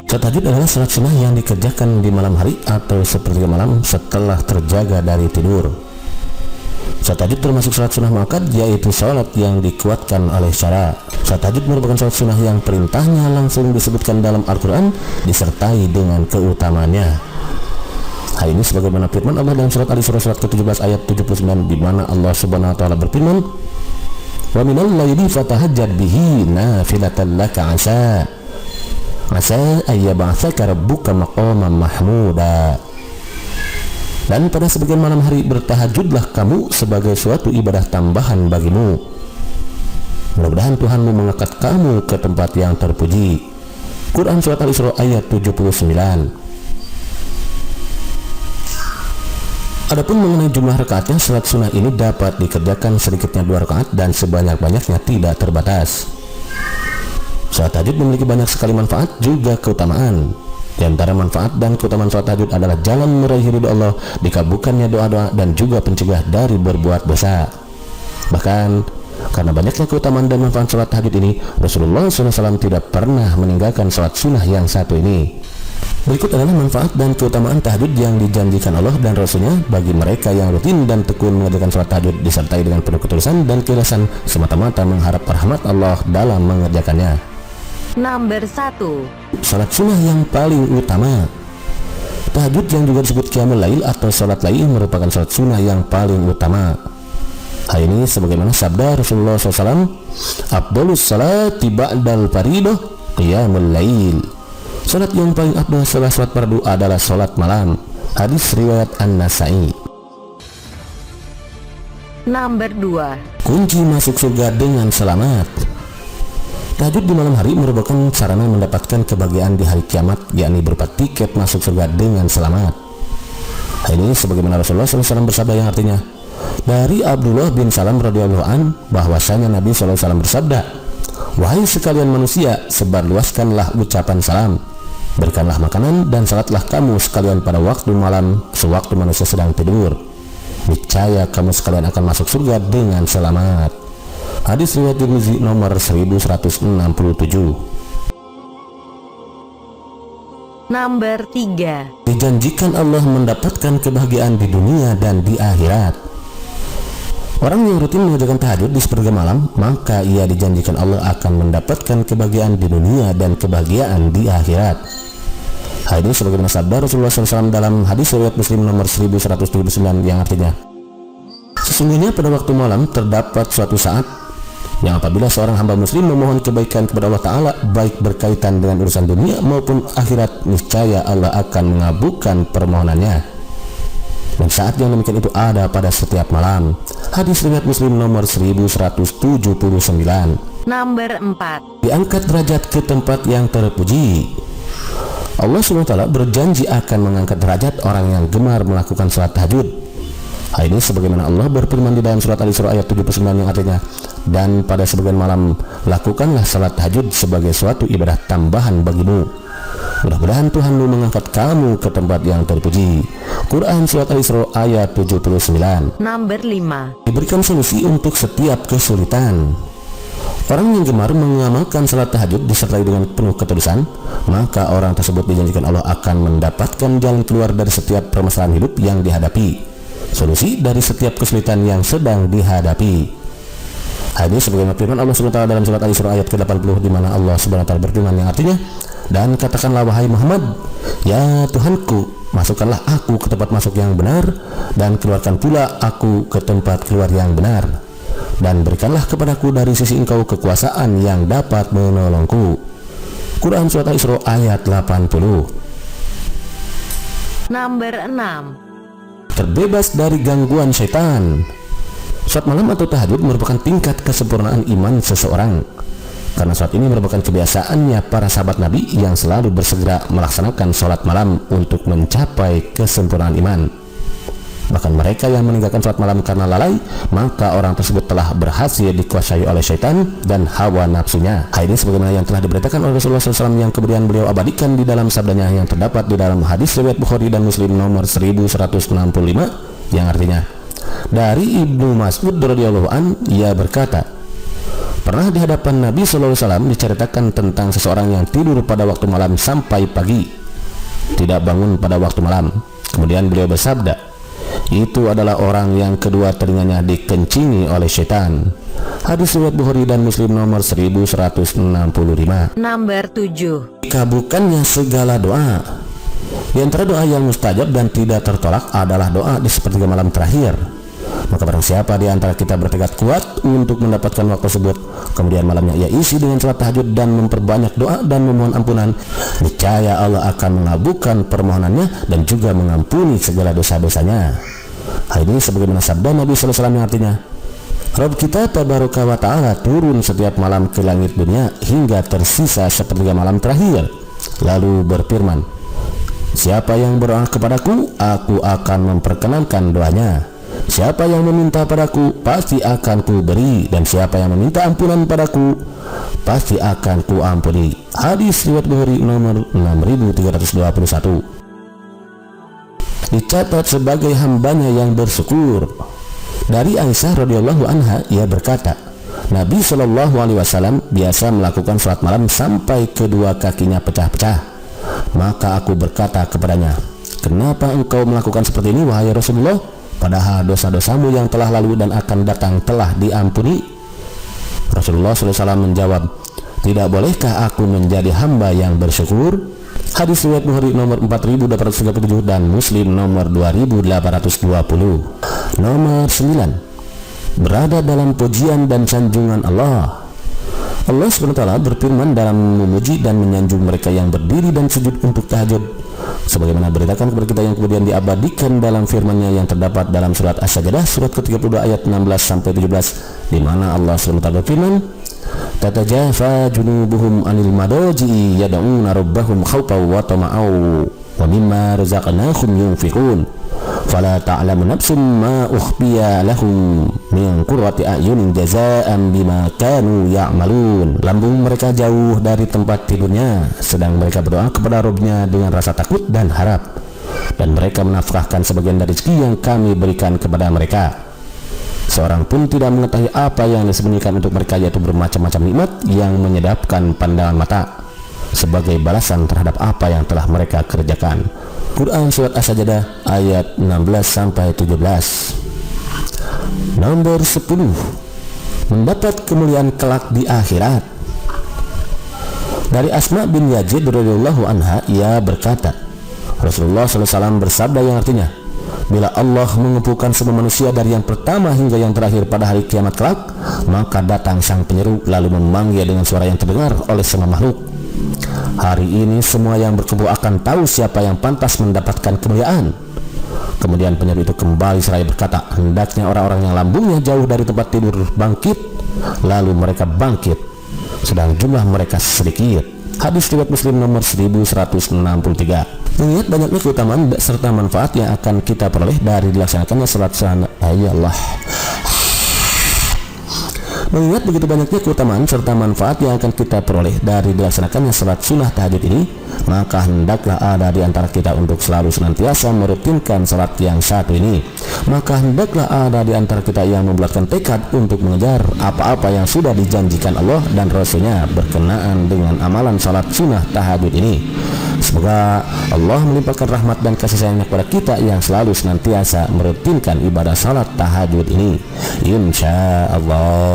Salat tahajud adalah salat sunnah yang dikerjakan di malam hari atau sepertiga malam setelah terjaga dari tidur. Salat tahajud termasuk salat sunnah muakkad, yaitu salat yang dikuatkan oleh syarak. Salat tahajud merupakan salat sunnah yang perintahnya langsung disebutkan dalam Al-Quran disertai dengan keutamaannya. Hal ini sebagaimana firman Allah dalam surat Al-Isra surat ke-17 ayat 79, di mana Allah Subhanahu wa taala berfirman, "Wa minal laili fatahajjad bihi nafilatan laka asa ayyab'atsaka rabbuka maqaman mahmuda." Dan pada sebagian malam hari bertahajudlah kamu sebagai suatu ibadah tambahan bagimu. Mudah-mudahan Tuhanmu mengangkat kamu ke tempat yang terpuji. Quran surat Al-Isra ayat 79. Adapun mengenai jumlah rakaatnya, salat sunnah ini dapat dikerjakan sedikitnya 2 rakaat dan sebanyak-banyaknya tidak terbatas. Salat tahajud memiliki banyak sekali manfaat juga keutamaan. Di antara manfaat dan keutamaan salat tahajud adalah jalan meraih ridho Allah, dikabulkannya doa-doa, dan juga pencegah dari berbuat dosa. Bahkan karena banyaknya keutamaan dan manfaat salat tahajud ini, Rasulullah SAW tidak pernah meninggalkan salat sunnah yang satu ini. Berikut adalah manfaat dan keutamaan tahajud yang dijanjikan Allah dan Rasulnya bagi mereka yang rutin dan tekun mengerjakan salat tahajud disertai dengan penuh ketulusan dan keikhlasan semata-mata mengharap rahmat Allah dalam mengerjakannya. Nomor 1. Salat sunnah yang paling utama. Tahajud yang juga disebut qiyamul lail atau salat lail merupakan salat sunnah yang paling utama. Hal ini sebagaimana sabda Rasulullah SAW, "Afdhalus salati ba'dal faridah qiyamul lail." Salat yang paling afdal setelah salat fardu adalah salat malam. Hadis riwayat An-Nasa'i. Nomor 2. Kunci masuk surga dengan selamat. Tahajud di malam hari merupakan sarana mendapatkan kebahagiaan di hari kiamat, yakni berupa tiket masuk surga dengan selamat. Hal ini sebagaimana Rasulullah SAW bersabda yang artinya, dari Abdullah bin Salam radhiyallahu an, bahwasanya Nabi SAW bersabda, "Wahai sekalian manusia, sebarluaskanlah ucapan salam, berikanlah makanan dan salatlah kamu sekalian pada waktu malam sewaktu manusia sedang tidur. Niscaya kamu sekalian akan masuk surga dengan selamat." Hadis riwayat Tirmizi nomor 1167. Nomor 3. Dijanjikan Allah mendapatkan kebahagiaan di dunia dan di akhirat. Orang yang rutin mengerjakan tahajud di sepertiga malam, maka ia dijanjikan Allah akan mendapatkan kebahagiaan di dunia dan kebahagiaan di akhirat. Hal ini sebagaimana sabda Rasulullah SAW dalam hadis riwayat Muslim nomor 1179 yang artinya, "Sesungguhnya pada waktu malam terdapat suatu saat yang apabila seorang hamba muslim memohon kebaikan kepada Allah Ta'ala, baik berkaitan dengan urusan dunia maupun akhirat, niscaya Allah akan mengabulkan permohonannya. Dan saat yang demikian itu ada pada setiap malam." Hadis riwayat Muslim nomor 1179. Nomor 4. Diangkat derajat ke tempat yang terpuji. Allah SWT berjanji akan mengangkat derajat orang yang gemar melakukan salat tahajud. Hal ini sebagaimana Allah berfirman di dalam surat Al-Isra ayat 79 yang artinya, "Dan pada sebagian malam lakukanlah salat tahajud sebagai suatu ibadah tambahan bagimu. Mudah-mudahan Tuhanmu mengangkat kamu ke tempat yang terpuji." Quran surat Al-Isra ayat 79. Nomor 5. Diberikan solusi untuk setiap kesulitan. Orang yang gemar mengamalkan salat tahajud disertai dengan penuh ketulusan, maka orang tersebut dijanjikan Allah akan mendapatkan jalan keluar dari setiap permasalahan hidup yang dihadapi, solusi dari setiap kesulitan yang sedang dihadapi. Hal ini sebagaimana firman Allah SWT dalam surat Al-Isra ayat ke-80, di mana Allah SWT berfirman yang artinya, "Dan katakanlah wahai Muhammad, ya Tuhanku, masukkanlah aku ke tempat masuk yang benar, dan keluarkan pula aku ke tempat keluar yang benar. Dan berikanlah kepadaku dari sisi Engkau kekuasaan yang dapat menolongku." Quran surat Al-Isra ayat 80. Nomor 6. Terbebas dari gangguan syaitan. Salat malam atau tahajud merupakan tingkat kesempurnaan iman seseorang, karena saat ini merupakan kebiasaannya para sahabat Nabi yang selalu bersegera melaksanakan salat malam untuk mencapai kesempurnaan iman. Bahkan mereka yang meninggalkan salat malam karena lalai, maka orang tersebut telah berhasil dikuasai oleh syaitan dan hawa nafsunya. Hal ini sebagaimana yang telah diberitakan oleh Rasulullah SAW yang kemudian beliau abadikan di dalam sabdanya yang terdapat di dalam hadis riwayat Bukhari dan Muslim nomor 1165 yang artinya, dari Ibnu Mas'ud radhiyallahu an, ia berkata, Pernah di hadapan Nabi SAW diceritakan tentang seseorang yang tidur pada waktu malam sampai pagi, tidak bangun pada waktu malam. Kemudian beliau bersabda, itu adalah orang yang kedua telinganya dikencingi oleh setan. Hadis riwayat Bukhari dan Muslim nomor 1165. Nomor 7. Dikabulkannya segala doa. Di antara doa yang mustajab dan tidak tertolak adalah doa di sepertiga malam terakhir. Maka barang siapa di antara kita bertekad kuat untuk mendapatkan waktu tersebut, kemudian malamnya ia isi dengan salat tahajud dan memperbanyak doa dan memohon ampunan, niscaya Allah akan mengabulkan permohonannya dan juga mengampuni segala dosa-dosanya. Hal ini sebagaimana sabda Nabi SAW yang artinya, Rabb kita tabaraka wa ta'ala turun setiap malam ke langit dunia hingga tersisa sepertiga malam terakhir, lalu berfirman, siapa yang berdoa kepadaku, aku akan memperkenankan doanya. Siapa yang meminta padaku, pasti akan ku beri, dan siapa yang meminta ampunan padaku, pasti akan ku ampuni. Hadis riwayat Bukhari nomor 6321. Dicatat sebagai hambanya yang bersyukur. Dari Aisyah radhiyallahu anha, ia berkata, Nabi SAW biasa melakukan salat malam sampai kedua kakinya pecah-pecah. Maka aku berkata kepadanya, kenapa engkau melakukan seperti ini wahai Rasulullah? Padahal dosa-dosamu yang telah lalu dan akan datang telah diampuni. Rasulullah SAW menjawab, tidak bolehkah aku menjadi hamba yang bersyukur? Hadis riwayat Bukhari nomor 4837 dan Muslim nomor 2820. Nomor 9. Berada dalam pujian dan sanjungan Allah. Allah SWT berfirman dalam memuji dan menyanjung mereka yang berdiri dan sujud untuk tahajud, sebagaimana beritakan kepada kita yang kemudian diabadikan dalam firman-Nya yang terdapat dalam surat As-Sajdah surat ke-32 ayat 16 sampai 17, di mana Allah SWT berfirman, tatajafa junubuhum anil madaji'i yad'una rabbahum khawfan wa tama'aw wa mimma razaqnahum yunfiqun fala ta'lamu nafsum ma ukhfiya lahum min qurrati a'yunin jazaa'an bima kanu ya'malun. Lambung mereka jauh dari tempat tidurnya, sedang mereka berdoa kepada Rabb-Nya dengan rasa takut dan harap, dan mereka menafkahkan sebagian dari rezeki yang kami berikan kepada mereka. Seorang pun tidak mengetahui apa yang disembunyikan untuk mereka, yaitu bermacam-macam nikmat yang menyedapkan pandangan mata, sebagai balasan terhadap apa yang telah mereka kerjakan. Quran surat As-Sajdah ayat 16 sampai 17. Nomor 10. Mendapat kemuliaan kelak di akhirat. Dari Asma bin Yazid radhiyallahu anha, ia berkata, Rasulullah SAW bersabda yang artinya, bila Allah mengumpulkan semua manusia dari yang pertama hingga yang terakhir pada hari kiamat kelak, maka datang sang penyeru lalu memanggil dengan suara yang terdengar oleh semua makhluk. Hari ini semua yang berkumpul akan tahu siapa yang pantas mendapatkan kemuliaan. Kemudian penyeru itu kembali seraya berkata, hendaknya orang-orang yang lambungnya jauh dari tempat tidur bangkit. Lalu mereka bangkit, sedang jumlah mereka sedikit. Hadis riwayat Muslim nomor 1163. Mengingat banyaknya keutamaan serta manfaat yang akan kita peroleh dari dilaksanakannya salat sunnah, mengingat begitu banyaknya keutamaan serta manfaat yang akan kita peroleh dari dilaksanakannya salat sunnah tahajud ini, maka hendaklah ada di antara kita untuk selalu senantiasa merutinkan salat yang satu ini. Maka hendaklah ada di antara kita yang membulatkan tekad untuk mengejar apa-apa yang sudah dijanjikan Allah dan Rasul-Nya berkenaan dengan amalan salat sunnah tahajud ini. Semoga Allah melimpahkan rahmat dan kasih sayangnya kepada kita yang selalu senantiasa merutinkan ibadah salat tahajud ini, insya Allah.